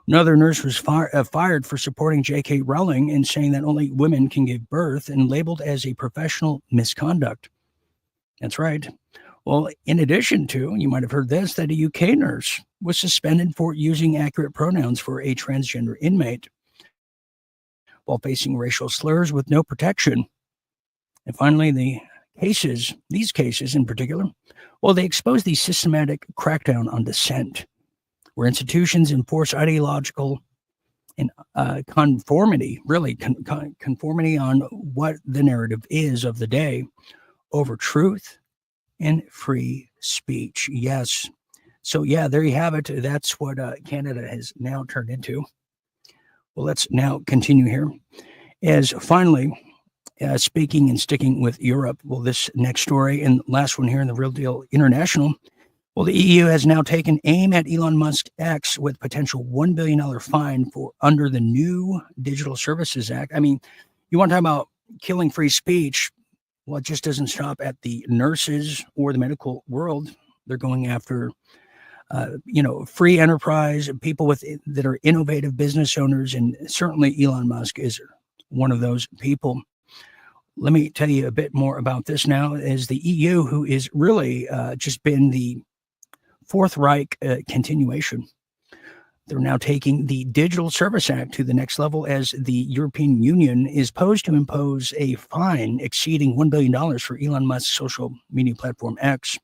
Another nurse was fired for supporting J.K. Rowling and saying that only women can give birth, and labeled as a professional misconduct. That's right. Well, in addition to, you might have heard this, that a UK nurse was suspended for using accurate pronouns for a transgender inmate while facing racial slurs with no protection. And finally, these cases in particular, well, they expose the systematic crackdown on dissent, where institutions enforce ideological and conformity, really conformity on what the narrative is of the day over truth and free speech. Yes. So, yeah, there you have it. That's what Canada has now turned into. Well, let's now continue here. As finally, speaking and sticking with Europe, well, this next story and last one here in the Real Deal International. Well, the EU has now taken aim at Elon Musk X with potential $1 billion fine for under the new Digital Services Act. I mean, you want to talk about killing free speech? Well, it just doesn't stop at the nurses or the medical world. They're going after, free enterprise, people that are innovative business owners, and certainly Elon Musk is one of those people. Let me tell you a bit more about this now. Is the EU, who is really just been the Fourth Reich continuation. They're now taking the Digital Service Act to the next level as the European Union is posed to impose a fine exceeding $1 billion for Elon Musk's social media platform X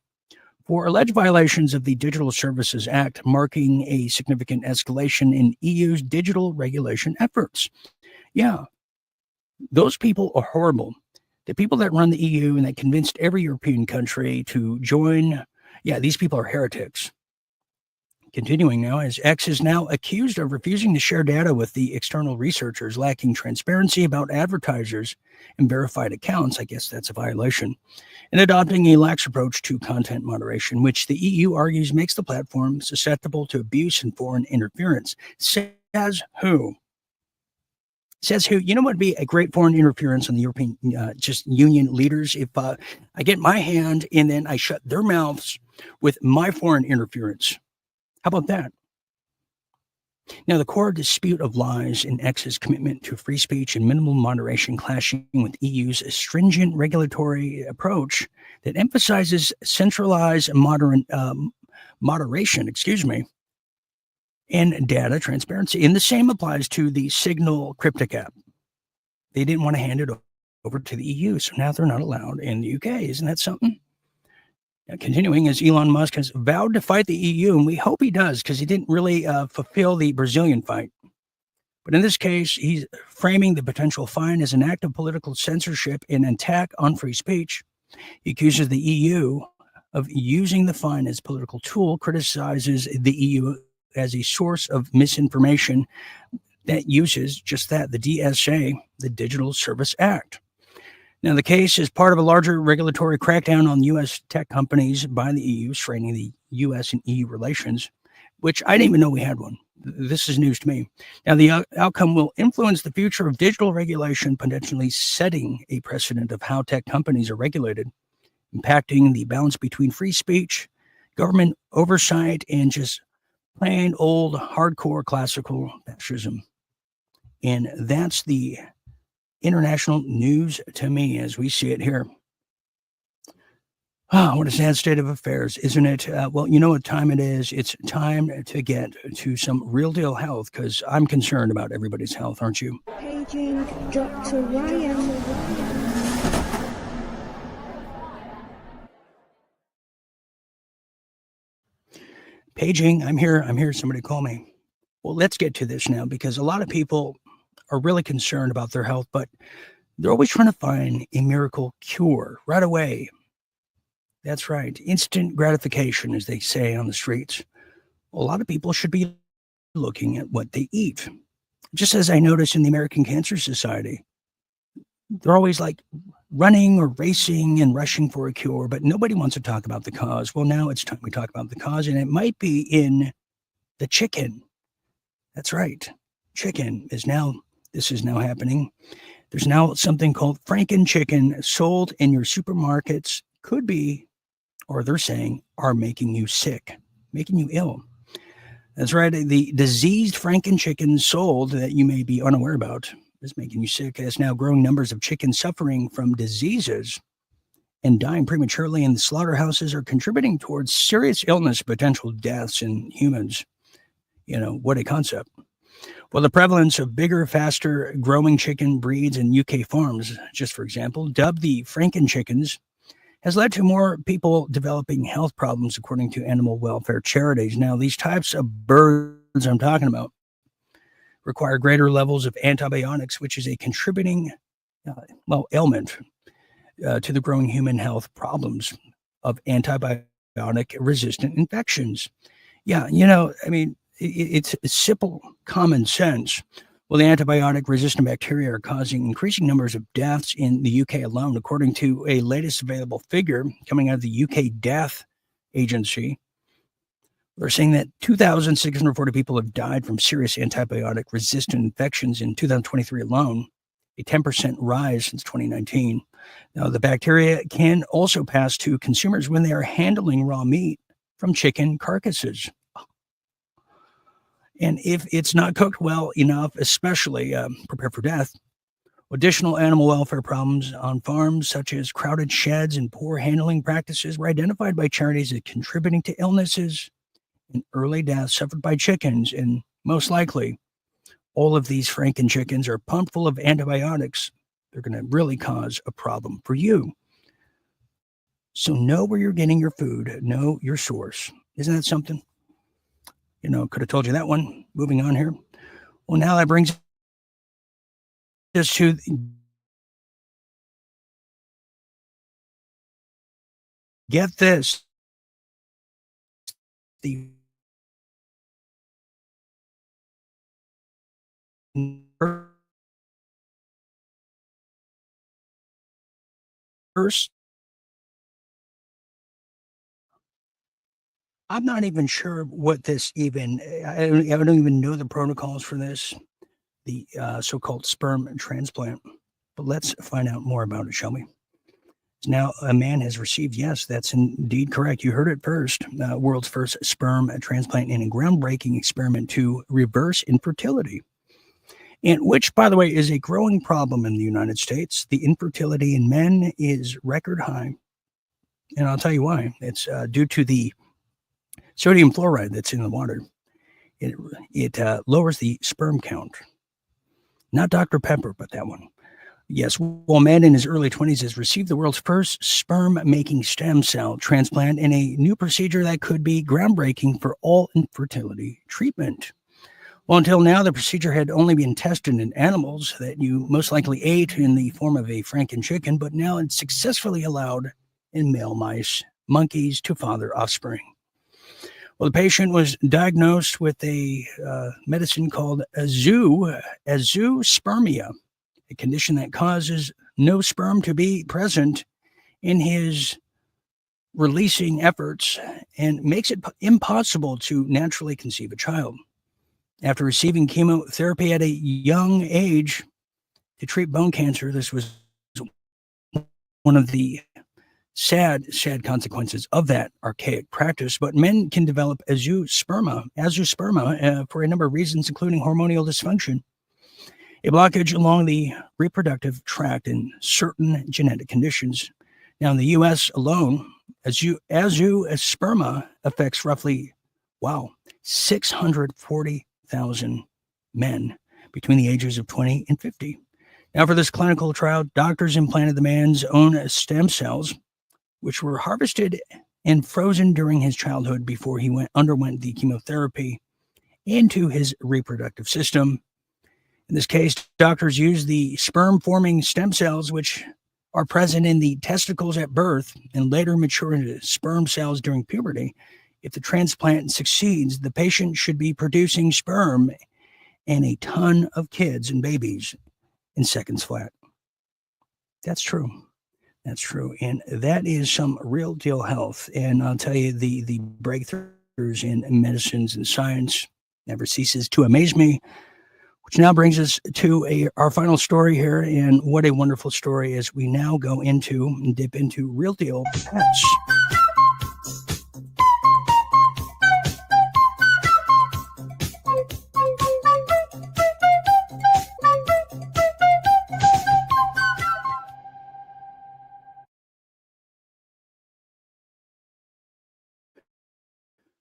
for alleged violations of the Digital Services Act, marking a significant escalation in EU's digital regulation efforts. Yeah, those people are horrible. The people that run the EU and that convinced every European country to join, these people are heretics. Continuing now, as X is now accused of refusing to share data with the external researchers, lacking transparency about advertisers and verified accounts, I guess that's a violation, and adopting a lax approach to content moderation, which the EU argues makes the platform susceptible to abuse and foreign interference. Says who? Says who? You know what would be a great foreign interference on the European Union leaders? If I get my hand and then I shut their mouths with my foreign interference. How about that? Now, the core dispute of lies in X's commitment to free speech and minimal moderation clashing with EU's stringent regulatory approach that emphasizes centralized moderation, and data transparency. And the same applies to the Signal cryptic app. They didn't want to hand it over to the EU, so now they're not allowed in the UK. Isn't that something? Now, continuing, as Elon Musk has vowed to fight the EU, and we hope he does, because he didn't really fulfill the Brazilian fight. But in this case, he's framing the potential fine as an act of political censorship and attack on free speech. He accuses the EU of using the fine as a political tool, criticizes the EU as a source of misinformation that uses just that, the DSA, the Digital Service Act. Now, the case is part of a larger regulatory crackdown on U.S. tech companies by the EU, straining the U.S. and EU relations, which I didn't even know we had one. This is news to me. Now, the outcome will influence the future of digital regulation, potentially setting a precedent of how tech companies are regulated, impacting the balance between free speech, government oversight, and just plain old hardcore classical fascism. And that's the international news to me as we see it here. Oh, what a sad state of affairs, isn't it? Well, you know what time it is. It's time to get to some real deal health, because I'm concerned about everybody's health, aren't you? Paging Dr. Ryan. Paging, I'm here. Somebody call me. Well, let's get to this now, because a lot of people are really concerned about their health, but they're always trying to find a miracle cure right away. That's right. Instant gratification, as they say on the streets. A lot of people should be looking at what they eat. Just as I notice in the American Cancer Society, they're always like running or racing and rushing for a cure, but nobody wants to talk about the cause. Well, now it's time we talk about the cause, and it might be in the chicken. That's right. Chicken is now, this is now happening. There's now something called Franken chicken sold in your supermarkets, could be, or they're saying, are making you sick, making you ill. That's right. The diseased Franken chicken sold that you may be unaware about is making you sick, as now growing numbers of chickens suffering from diseases and dying prematurely in the slaughterhouses are contributing towards serious illness, potential deaths in humans. You know, what a concept. Well, the prevalence of bigger, faster growing chicken breeds in UK farms, just for example, dubbed the Franken chickens, has led to more people developing health problems, according to animal welfare charities. Now, these types of birds I'm talking about require greater levels of antibiotics, which is a contributing, ailment to the growing human health problems of antibiotic-resistant infections. Yeah, you know, I mean, it's simple common sense. Well, the antibiotic-resistant bacteria are causing increasing numbers of deaths in the UK alone, according to a latest available figure coming out of the UK Death Agency. They're saying that 2,640 people have died from serious antibiotic-resistant infections in 2023 alone, a 10% rise since 2019. Now, the bacteria can also pass to consumers when they are handling raw meat from chicken carcasses. And if it's not cooked well enough, especially prepare for death. Additional animal welfare problems on farms, such as crowded sheds and poor handling practices, were identified by charities as contributing to illnesses and early deaths suffered by chickens. And most likely, all of these Franken chickens are pumped full of antibiotics. They're going to really cause a problem for you. So know where you're getting your food. Know your source. Isn't that something? Could have told you that one. Moving on here. Well, now that brings us to get this. The first, I'm not even sure what this even, I don't even know the protocols for this, the so-called sperm transplant. But let's find out more about it, shall we? Now, a man has received, yes, that's indeed correct. You heard it first. World's first sperm transplant in a groundbreaking experiment to reverse infertility. And which, by the way, is a growing problem in the United States. The infertility in men is record high. And I'll tell you why. It's due to the sodium fluoride that's in the water. It lowers the sperm count. Not Dr. Pepper, but that one. Yes, well, a man in his early 20s has received the world's first sperm-making stem cell transplant in a new procedure that could be groundbreaking for all infertility treatment. Well, until now, the procedure had only been tested in animals that you most likely ate in the form of a Franken chicken, but now it's successfully allowed in male mice, monkeys, to father offspring. Well, the patient was diagnosed with a medicine called azoospermia, a condition that causes no sperm to be present in his releasing efforts and makes it impossible to naturally conceive a child. After receiving chemotherapy at a young age to treat bone cancer, this was one of the sad consequences of that archaic practice. But men can develop azoosperma for a number of reasons, including hormonal dysfunction, a blockage along the reproductive tract, and certain genetic conditions. Now, in the U.S. alone, azoosperma affects roughly, 640,000 men between the ages of 20 and 50. Now, for this clinical trial, doctors implanted the man's own stem cells, which were harvested and frozen during his childhood before he underwent the chemotherapy, into his reproductive system. In this case, doctors used the sperm-forming stem cells, which are present in the testicles at birth and later mature into sperm cells during puberty. If the transplant succeeds, the patient should be producing sperm and a ton of kids and babies in seconds flat. That's true. That's true. And that is some real deal health. And I'll tell you, the breakthroughs in medicines and science never ceases to amaze me. Which now brings us to our final story here, and what a wonderful story as we now go into and dip into real deal pets.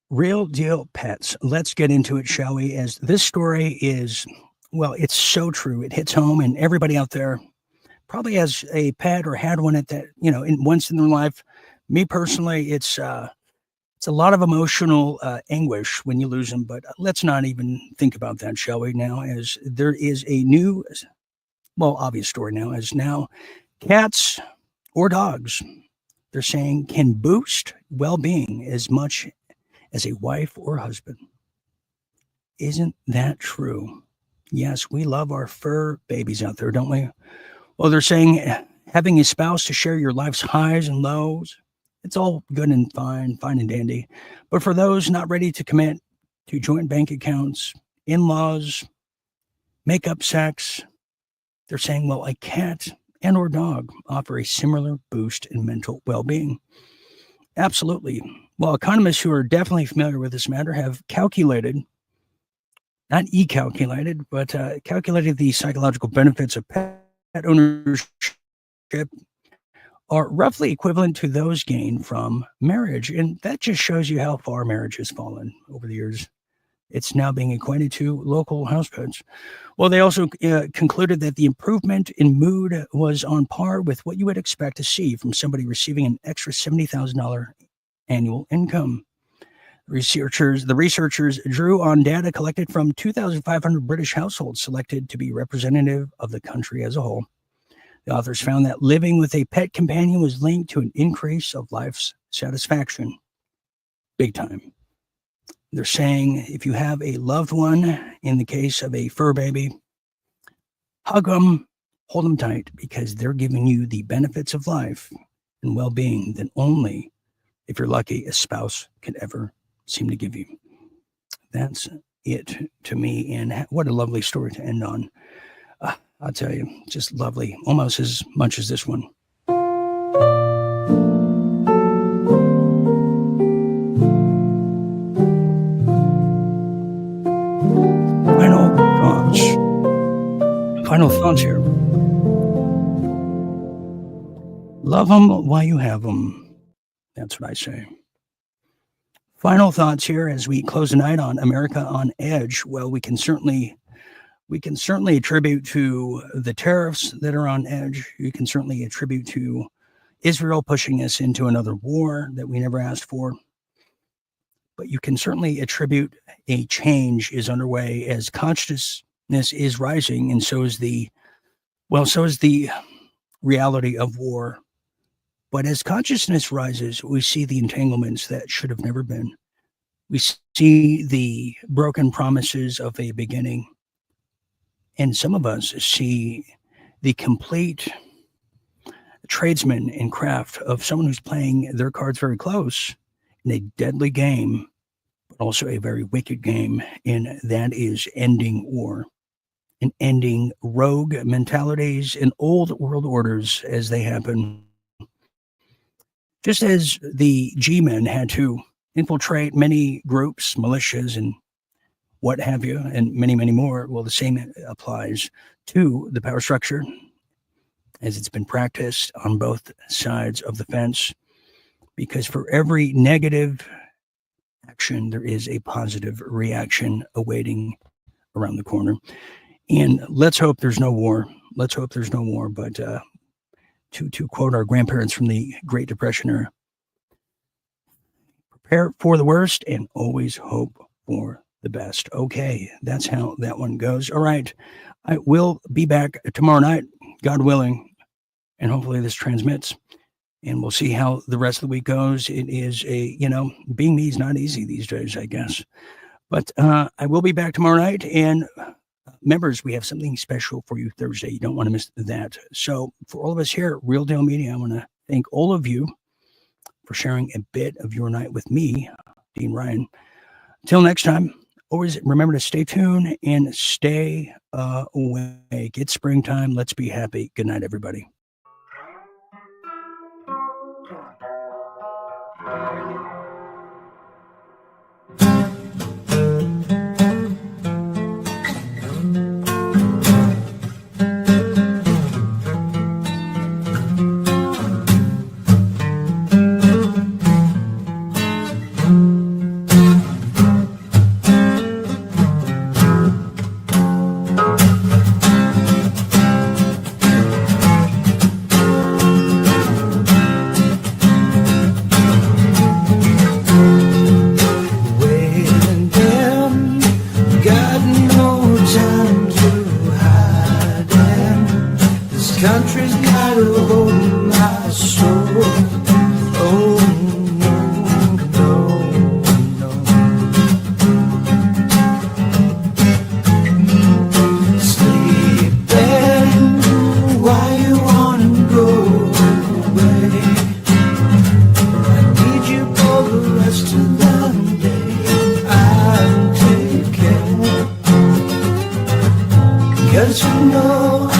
Real deal pets. Let's get into it, shall we? As this story is, well, it's so true. It hits home, and everybody out there probably has a pet or had one at that, once in their life. Me personally, it's a lot of emotional anguish when you lose them, but let's not even think about that, shall we, now, as there is a new, obvious story now, as now cats or dogs, they're saying, can boost well-being as much as a wife or husband. Isn't that true? Yes, we love our fur babies out there, don't we? Well, they're saying having a spouse to share your life's highs and lows, it's all good and fine and dandy. But for those not ready to commit to joint bank accounts, in-laws, make-up sex, they're saying, well, a cat and or dog offer a similar boost in mental well-being. Absolutely. Well, economists who are definitely familiar with this matter have calculated, not calculated, but calculated the psychological benefits of pet ownership are roughly equivalent to those gained from marriage. And that just shows you how far marriage has fallen over the years. It's now being equated to local house pets. Well, they also concluded that the improvement in mood was on par with what you would expect to see from somebody receiving an extra $70,000 annual income. The researchers drew on data collected from 2,500 British households selected to be representative of the country as a whole. The authors found that living with a pet companion was linked to an increase of life's satisfaction. Big time. They're saying if you have a loved one, in the case of a fur baby, hug them, hold them tight, because they're giving you the benefits of life and well-being that only, if you're lucky, a spouse could ever seem to give you. That's it to me, and what a lovely story to end on. I'll tell you, just lovely, almost as much as this one. Final thoughts here. Love them while you have them. That's what I say. Final thoughts here as we close the night on America on Edge. Well, we can certainly attribute to the tariffs that are on edge. You can certainly attribute to Israel pushing us into another war that we never asked for. But you can certainly attribute a change is underway as consciousness is rising, and so is the reality of war. But as consciousness rises, we see the entanglements that should have never been. We see the broken promises of a beginning. And some of us see the complete tradesman and craft of someone who's playing their cards very close in a deadly game, but also a very wicked game, and that is ending war and ending rogue mentalities and old world orders as they happen. Just as the G-men had to infiltrate many groups, militias, and what have you, and many, many more, well, the same applies to the power structure as it's been practiced on both sides of the fence, because for every negative action, there is a positive reaction awaiting around the corner. And let's hope there's no war. Let's hope there's no war. But to quote our grandparents from the Great Depression era, prepare for the worst and always hope for the best. Okay, that's how that one goes. All right, I will be back tomorrow night, God willing, and hopefully this transmits. And we'll see how the rest of the week goes. It is being me is not easy these days, I guess. But I will be back tomorrow night, and members, we have something special for you Thursday. You don't want to miss that. So for all of us here at Real Deal Media, I want to thank all of you for sharing a bit of your night with me, Dean Ryan. Until next time, always remember to stay tuned and stay awake. It's springtime. Let's be happy. Good night, everybody. Country's got a hold of my soul. Oh no, no, no. Sleeping, why you wanna go away? I need you for the rest of the day. I'll take care, 'cause you know I